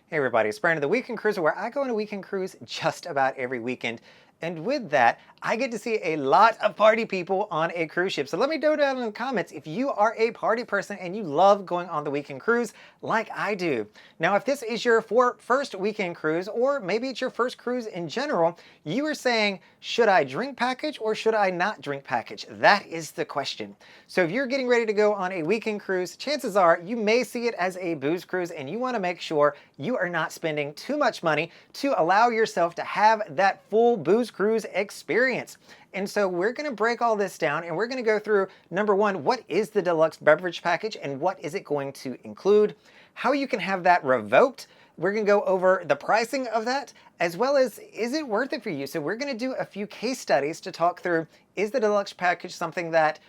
Hey everybody, it's Brandon, the Weekend Cruiser, where I go on a weekend cruise just about every weekend. And with that, I get to see a lot of party people on a cruise ship. So let me know down in the comments if you are a party person and you love going on the weekend cruise like I do. Now, if this is your first weekend cruise, or maybe it's your first cruise in general, you are saying, should I drink package or should I not drink package? That is the question. So if you're getting ready to go on a weekend cruise, chances are you may see it as a booze cruise and you want to make sure you are not spending too much money to allow yourself to have that full booze cruise experience. And so we're going to break all this down and we're going to go through, number one, what is the deluxe beverage package and what is it going to include? How you can have that revoked. We're going to go over the pricing of that, as well as is it worth it for you? So we're going to do a few case studies to talk through, is the deluxe package something that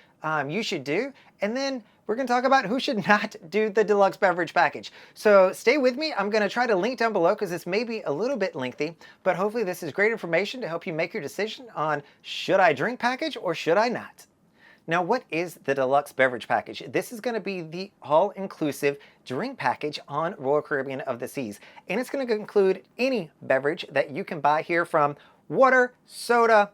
you should do? And then we're going to talk about who should not do the deluxe beverage package. So stay with me. I'm going to try to link down below because this may be a little bit lengthy, but hopefully this is great information to help you make your decision on should I drink package or should I not? Now, what is the deluxe beverage package? This is going to be the all-inclusive drink package on Royal Caribbean of the Seas. And it's going to include any beverage that you can buy here, from water, soda,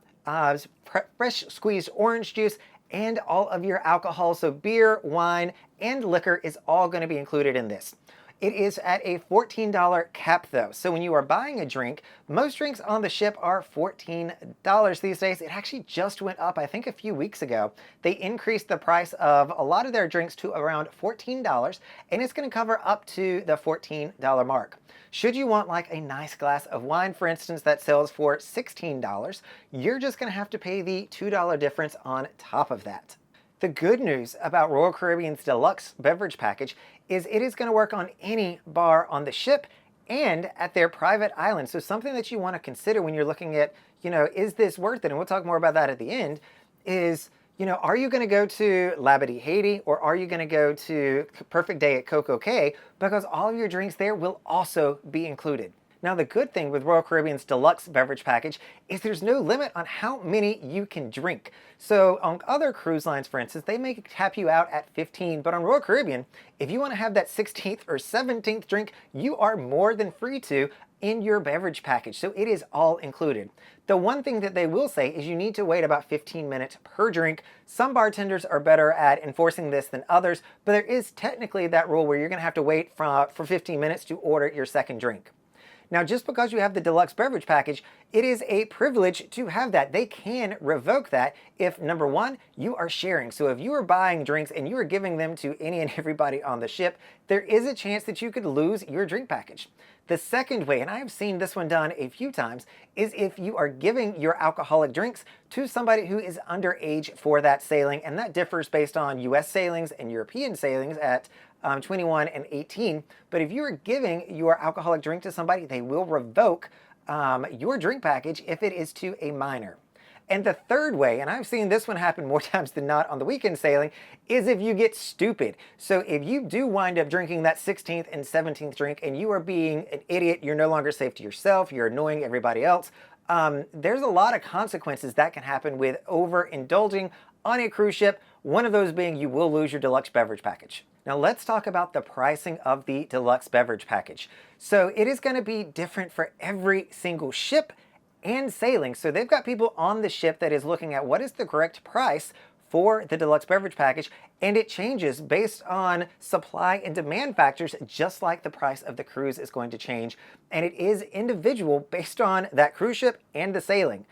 fresh squeezed orange juice, and all of your alcohol. So beer, wine, and liquor is all going to be included in this. It is at a $14 cap though. So when you are buying a drink, most drinks on the ship are $14 these days. It actually just went up, I think a few weeks ago. They increased the price of a lot of their drinks to around $14, and it's going to cover up to the $14 mark. Should you want like a nice glass of wine, for instance, that sells for $16, you're just going to have to pay the $2 difference on top of that. The good news about Royal Caribbean's deluxe beverage package is it is going to work on any bar on the ship and at their private island. So something that you want to consider when you're looking at, is this worth it? And we'll talk more about that at the end, is, are you going to go to Labadee, Haiti, or are you going to go to Perfect Day at Coco Cay? Because all of your drinks there will also be included. Now, the good thing with Royal Caribbean's deluxe beverage package is there's no limit on how many you can drink. So on other cruise lines, for instance, they may cap you out at 15, but on Royal Caribbean, if you want to have that 16th or 17th drink, you are more than free to in your beverage package. So it is all included. The one thing that they will say is you need to wait about 15 minutes per drink. Some bartenders are better at enforcing this than others, but there is technically that rule where you're going to have to wait for 15 minutes to order your second drink. Now, just because you have the deluxe beverage package, it is a privilege to have that. They can revoke that if, number one, you are sharing. So if you are buying drinks and you are giving them to any and everybody on the ship, there is a chance that you could lose your drink package. The second way, and I have seen this one done a few times, is if you are giving your alcoholic drinks to somebody who is underage for that sailing, and that differs based on US sailings and European sailings at 21 and 18. But if you are giving your alcoholic drink to somebody, they will revoke your drink package if it is to a minor. And the third way, and I've seen this one happen more times than not on the weekend sailing, is if you get stupid. So if you do wind up drinking that 16th and 17th drink and you are being an idiot, you're no longer safe to yourself, you're annoying everybody else, there's a lot of consequences that can happen with overindulging on a cruise ship, one of those being you will lose your deluxe beverage package. Now let's talk about the pricing of the deluxe beverage package. So it is going to be different for every single ship and sailing. So they've got people on the ship that is looking at what is the correct price for the deluxe beverage package, and it changes based on supply and demand factors, just like the price of the cruise is going to change, and it is individual based on that cruise ship and the sailing.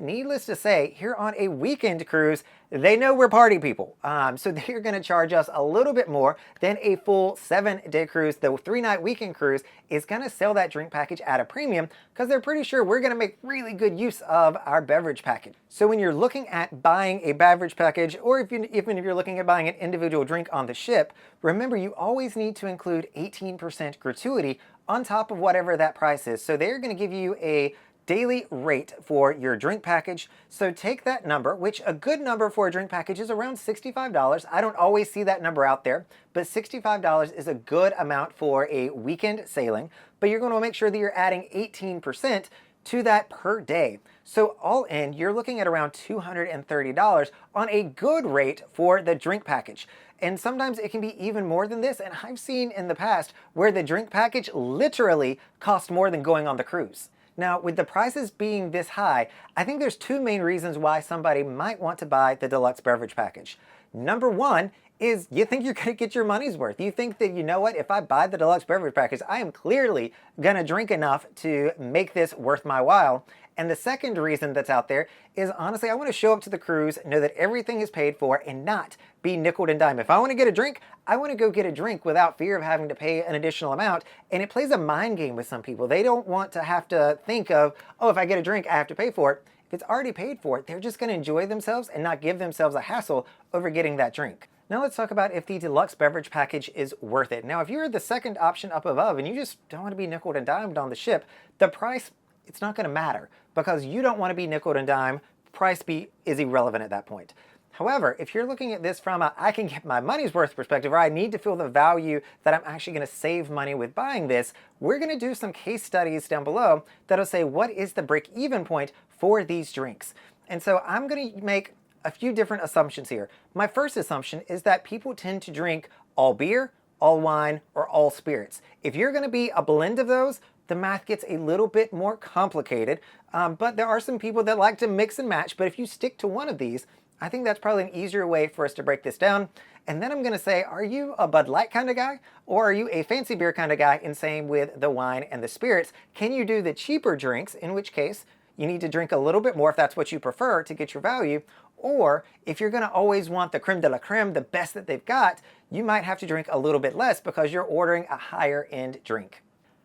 Needless to say, here on a weekend cruise, they know we're party people. So they're going to charge us a little bit more than a full 7-day cruise. The 3-night weekend cruise is going to sell that drink package at a premium because they're pretty sure we're going to make really good use of our beverage package. So when you're looking at buying a beverage package, or even if you're looking at buying an individual drink on the ship, remember you always need to include 18% gratuity on top of whatever that price is. So they're going to give you a daily rate for your drink package. So take that number, which a good number for a drink package is around $65. I don't always see that number out there, but $65 is a good amount for a weekend sailing. But you're going to make sure that you're adding 18% to that per day. So all in, you're looking at around $230 on a good rate for the drink package. And sometimes it can be even more than this, and I've seen in the past where the drink package literally cost more than going on the cruise. Now, with the prices being this high, I think there's two main reasons why somebody might want to buy the deluxe beverage package. Number one is you think you're going to get your money's worth. You think that, you know what, if I buy the deluxe beverage package, I am clearly going to drink enough to make this worth my while. And the second reason that's out there is, honestly, I want to show up to the cruise, know that everything is paid for, and not be nickel and dime. If I want to get a drink, I want to go get a drink without fear of having to pay an additional amount. And it plays a mind game with some people. They don't want to have to think of, oh, if I get a drink, I have to pay for it. If it's already paid for, they're just going to enjoy themselves and not give themselves a hassle over getting that drink. Now let's talk about if the deluxe beverage package is worth it. Now, if you're the second option up above and you just don't want to be nickel and dimed on the ship, the price, it's not going to matter because you don't want to be nickel and dime. Price is irrelevant at that point. However, if you're looking at this from a I can get my money's worth perspective, or I need to feel the value that I'm actually going to save money with buying this, we're going to do some case studies down below that'll say what is the break-even point for these drinks. And so I'm going to make a few different assumptions here. My first assumption is that people tend to drink all beer, all wine, or all spirits. If you're going to be a blend of those, the math gets a little bit more complicated, but there are some people that like to mix and match. But if you stick to one of these, I think that's probably an easier way for us to break this down. And then I'm going to say, are you a Bud Light kind of guy, or are you a fancy beer kind of guy? And same with the wine and the spirits. Can you do the cheaper drinks, in which case you need to drink a little bit more if that's what you prefer to get your value? Or if you're going to always want the creme de la creme, the best that they've got, you might have to drink a little bit less because you're ordering a higher end drink.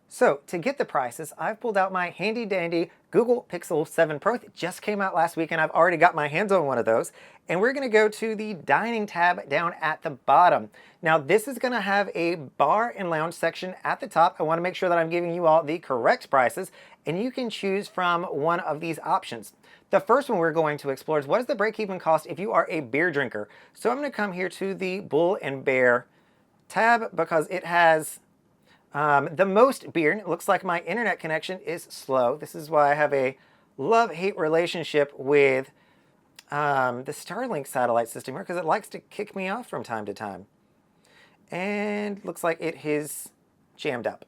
So to get the prices, I've pulled out my handy dandy Google Pixel 7 Pro. It just came out last week and I've already got my hands on one of those. And we're going to go to the dining tab down at the bottom. Now this is going to have a bar and lounge section at the top. I want to make sure that I'm giving you all the correct prices, and you can choose from one of these options. The first one we're going to explore is what is the break-even cost if you are a beer drinker. So I'm going to come here to the Bull and Bear tab because it has the most beer, and it looks like my internet connection is slow. This is why I have a love-hate relationship with the Starlink satellite system here, because it likes to kick me off from time to time. And looks like it is jammed up.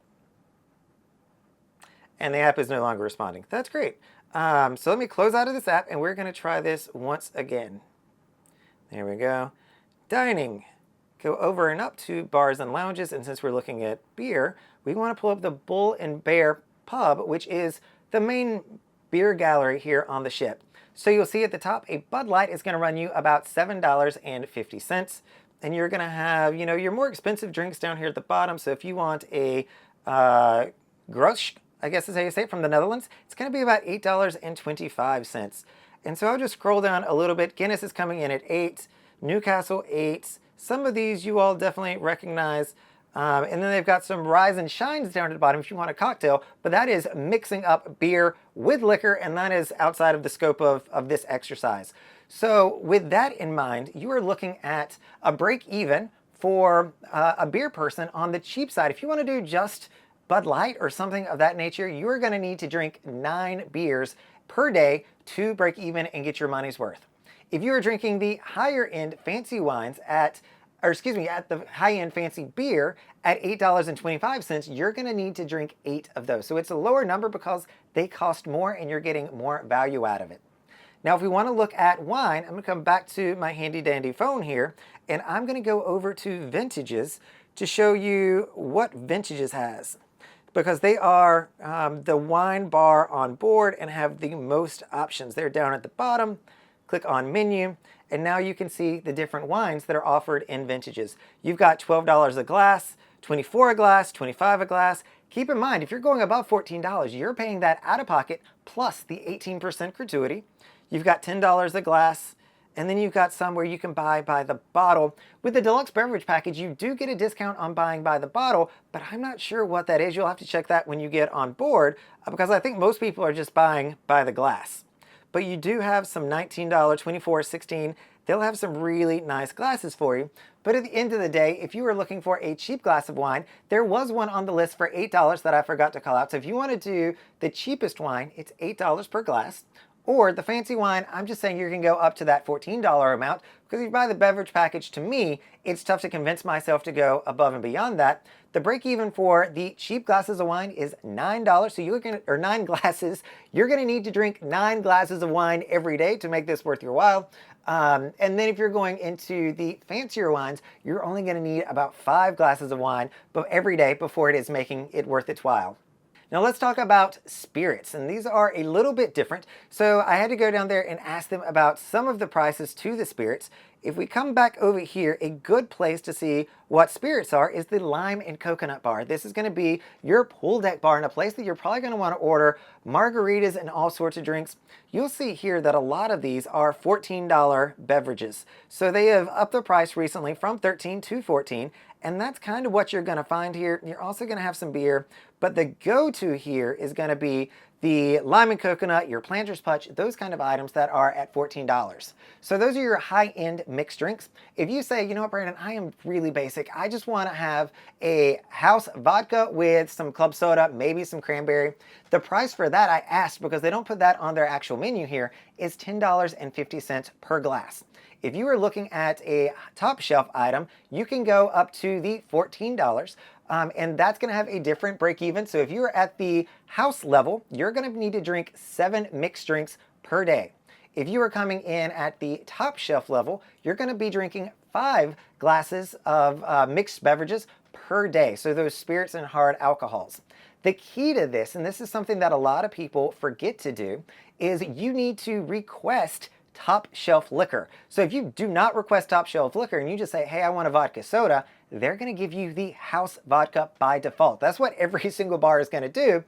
And the app is no longer responding. That's great. So let me close out of this app, and we're going to try this once again. There we go. Dining. Go over and up to bars and lounges, and since we're looking at beer, we want to pull up the Bull and Bear Pub, which is the main beer gallery here on the ship. So you'll see at the top, a Bud Light is going to run you about $7.50, and you're going to have, you know, your more expensive drinks down here at the bottom. So if you want a Groosh, I guess is how you say it, from the Netherlands, it's going to be about $8.25. And so I'll just scroll down a little bit. Guinness is coming in at $8, Newcastle $8. Some of these you all definitely recognize. And then they've got some Rise and Shines down at the bottom if you want a cocktail, but that is mixing up beer with liquor, and that is outside of the scope of this exercise. So with that in mind, you are looking at a break even for a beer person on the cheap side. If you want to do just Bud Light or something of that nature, you are going to need to drink 9 beers per day to break even and get your money's worth. If you are drinking the higher end fancy wines at the high-end fancy beer at $8.25, you're going to need to drink 8 of those. So it's a lower number because they cost more and you're getting more value out of it. Now, if we want to look at wine, I'm going to come back to my handy-dandy phone here, and I'm going to go over to Vintages to show you what Vintages has, because they are the wine bar on board and have the most options. They're down at the bottom. Click on menu, and now you can see the different wines that are offered in Vintages. You've got $12 a glass, $24 a glass, $25 a glass. Keep in mind, if you're going above $14, you're paying that out of pocket plus the 18% gratuity. You've got $10 a glass, and then you've got some where you can buy by the bottle. With the deluxe beverage package, you do get a discount on buying by the bottle, but I'm not sure what that is. You'll have to check that when you get on board, because I think most people are just buying by the glass. But you do have some $19, $24, $16 they'll have some really nice glasses for you. But at the end of the day, if you were looking for a cheap glass of wine, there was one on the list for $8 that I forgot to call out. So if you want to do the cheapest wine, it's $8 per glass. Or the fancy wine, I'm just saying you can go up to that $14 amount, because if you buy the beverage package, to me, it's tough to convince myself to go above and beyond that. The break even for the cheap glasses of wine is $9, so you're gonna, or 9 glasses. You're gonna need to drink 9 glasses of wine every day to make this worth your while. And then if you're going into the fancier wines, you're only gonna need about 5 glasses of wine every day before it is making it worth its while. Now let's talk about spirits, and these are a little bit different. So I had to go down there and ask them about some of the prices to the spirits. If we come back over here, a good place to see what spirits are is the lime and coconut bar. This is going to be your pool deck bar in a place that you're probably going to want to order margaritas and all sorts of drinks. You'll see here that a lot of these are $14 beverages. So they have upped the price recently from $13 to $14. And that's kind of what you're going to find here. You're also going to have some beer, but the go-to here is going to be the lime and coconut, your Planters Punch, those kind of items that are at $14. So those are your high-end mixed drinks. If you say, you know what, Brandon, I am really basic. I just want to have a house vodka with some club soda, maybe some cranberry. The price for that, I asked because they don't put that on their actual menu here, is $10.50 per glass. If you are looking at a top shelf item, you can go up to the $14. And that's going to have a different break even. So if you're at the house level, you're going to need to drink 7 mixed drinks per day. If you are coming in at the top shelf level, you're going to be drinking 5 glasses of mixed beverages per day. So those spirits and hard alcohols. The key to this, and this is something that a lot of people forget to do, is you need to request top shelf liquor. So if you do not request top shelf liquor and you just say, hey, I want a vodka soda, they're going to give you the house vodka by default. That's what every single bar is going to do.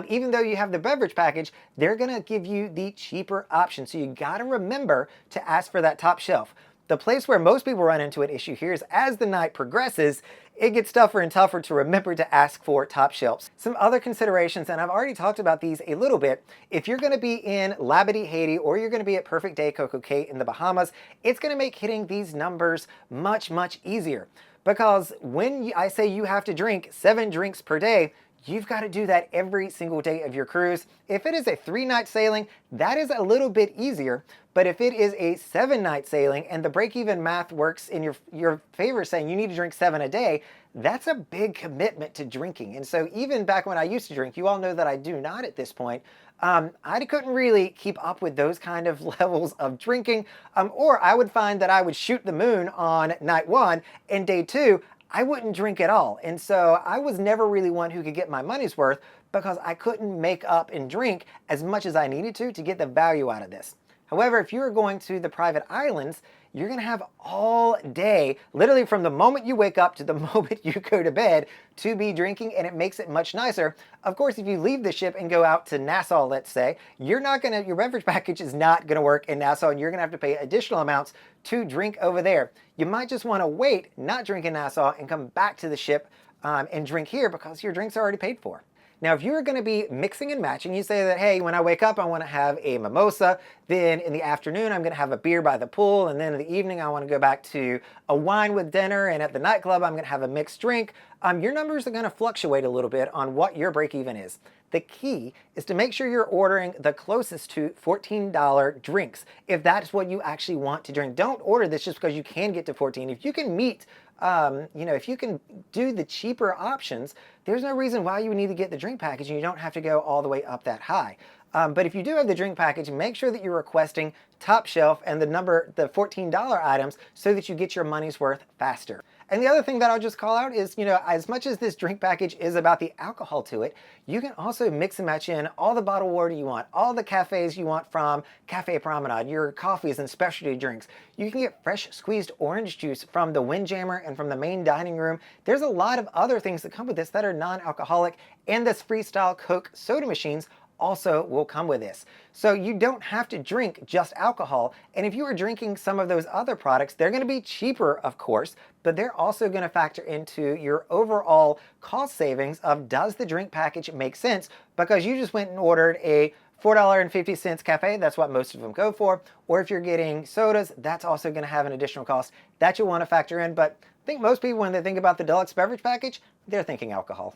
Even though you have the beverage package, they're going to give you the cheaper option. So you got to remember to ask for that top shelf. The place where most people run into an issue here is as the night progresses, it gets tougher and tougher to remember to ask for top shelves. Some other considerations, and I've already talked about these a little bit. If you're going to be in Labadee, Haiti, or you're going to be at Perfect Day Coco Cay in the Bahamas, it's going to make hitting these numbers much, much easier. Because when I say you have to drink 7 drinks per day, you've got to do that every single day of your cruise. If it is a 3-night sailing, that is a little bit easier. But if it is a 7-night sailing and the break-even math works in your favor, saying you need to drink 7 a day, that's a big commitment to drinking. And so even back when I used to drink, you all know that I do not at this point, I couldn't really keep up with those kind of levels of drinking, or I would find that I would shoot the moon on night 1, and day 2, I wouldn't drink at all. And so I was never really one who could get my money's worth because I couldn't make up and drink as much as I needed to get the value out of this. However, if you're going to the private islands, you're going to have all day, literally from the moment you wake up to the moment you go to bed, to be drinking, and it makes it much nicer. Of course, if you leave the ship and go out to Nassau, let's say, your beverage package is not going to work in Nassau, and you're going to have to pay additional amounts to drink over there. You might just want to wait, not drink in Nassau, and come back to the ship and drink here because your drinks are already paid for. Now, if you're going to be mixing and matching, you say that, hey, when I wake up, I want to have a mimosa. Then in the afternoon, I'm going to have a beer by the pool. And then in the evening, I want to go back to a wine with dinner. And at the nightclub, I'm going to have a mixed drink. Your numbers are going to fluctuate a little bit on what your break even is. The key is to make sure you're ordering the closest to $14 drinks, if that's what you actually want to drink. Don't order this just because you can get to 14. If you can meet if you can do the cheaper options, there's no reason why you would need to get the drink package and you don't have to go all the way up that high. But if you do have the drink package, make sure that you're requesting top shelf and the $14 items so that you get your money's worth faster. And the other thing that I'll just call out is, as much as this drink package is about the alcohol to it, you can also mix and match in all the bottled water you want, all the cafes you want from Cafe Promenade, your coffees and specialty drinks. You can get fresh squeezed orange juice from the Windjammer and from the main dining room. There's a lot of other things that come with this that are non-alcoholic, and this Freestyle Coke soda machines also will come with this. So you don't have to drink just alcohol. And if you are drinking some of those other products, they're going to be cheaper, of course, but they're also going to factor into your overall cost savings of, does the drink package make sense? Because you just went and ordered a $4.50 cafe, that's what most of them go for. Or if you're getting sodas, that's also going to have an additional cost that you'll want to factor in. But I think most people, when they think about the deluxe beverage package, they're thinking alcohol.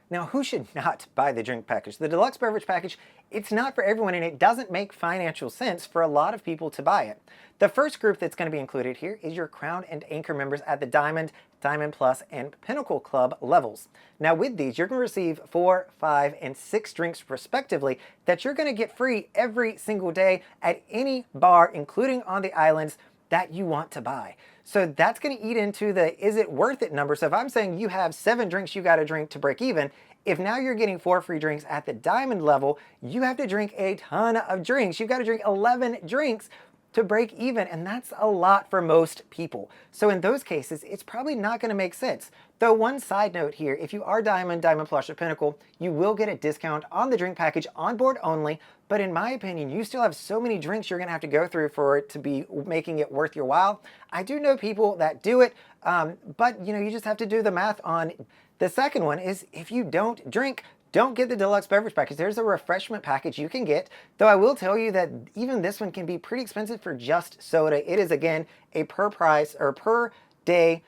Now, who should not buy the drink package? The deluxe beverage package, it's not for everyone, and it doesn't make financial sense for a lot of people to buy it. The first group that's going to be included here is your Crown and Anchor members at the Diamond, Diamond Plus, and Pinnacle Club levels. Now, with these, you're going to receive 4, 5, and 6 drinks respectively that you're going to get free every single day at any bar, including on the islands, that you want to buy. So that's going to eat into the is it worth it number. So if I'm saying you have 7 drinks you got to drink to break even, if now you're getting 4 free drinks at the diamond level, you have to drink a ton of drinks. You've got to drink 11 drinks to break even, and that's a lot for most people. So in those cases, it's probably not going to make sense. Though one side note here, if you are Diamond, Diamond Plus, or Pinnacle, you will get a discount on the drink package on board only, but in my opinion, you still have so many drinks you're going to have to go through for it to be making it worth your while. I do know people that do it, but you just have to do the math on. The second one is if you don't drink, don't get the deluxe beverage package. There's a refreshment package you can get, though I will tell you that even this one can be pretty expensive for just soda. It is, again, a per price or per day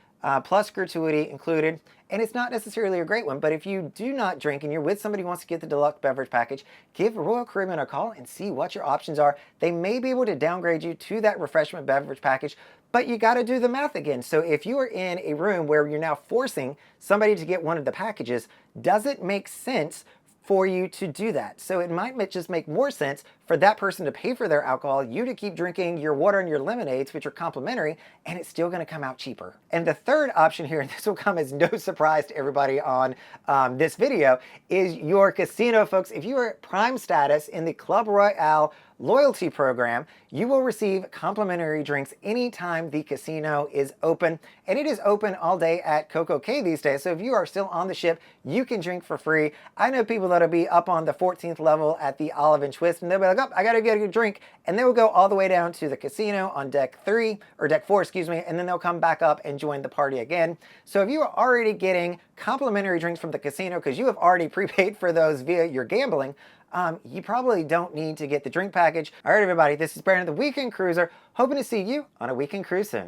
plus gratuity included, and it's not necessarily a great one, but if you do not drink and you're with somebody who wants to get the deluxe beverage package, give Royal Caribbean a call and see what your options are. They may be able to downgrade you to that refreshment beverage package, but you got to do the math again. So if you are in a room where you're now forcing somebody to get one of the packages, does it make sense for you to do that? So it might just make more sense for that person to pay for their alcohol, you to keep drinking your water and your lemonades, which are complimentary, and it's still going to come out cheaper. And the third option here, and this will come as no surprise to everybody on this video, is your casino, folks. If you are Prime status in the Club Royale loyalty program, you will receive complimentary drinks anytime the casino is open, and it is open all day at Coco Cay these days. So if you are still on the ship, you can drink for free. I know people that'll be up on the 14th level at the Olive and Twist, and they'll be like, oh, I gotta get a drink, and they will go all the way down to the casino on deck 4, excuse me, and then they'll come back up and join the party again. So if you are already getting complimentary drinks from the casino because you have already prepaid for those via your gambling, you probably don't need to get the drink package. All right, everybody, this is Brandon, the Weekend Cruiser, hoping to see you on a weekend cruise soon.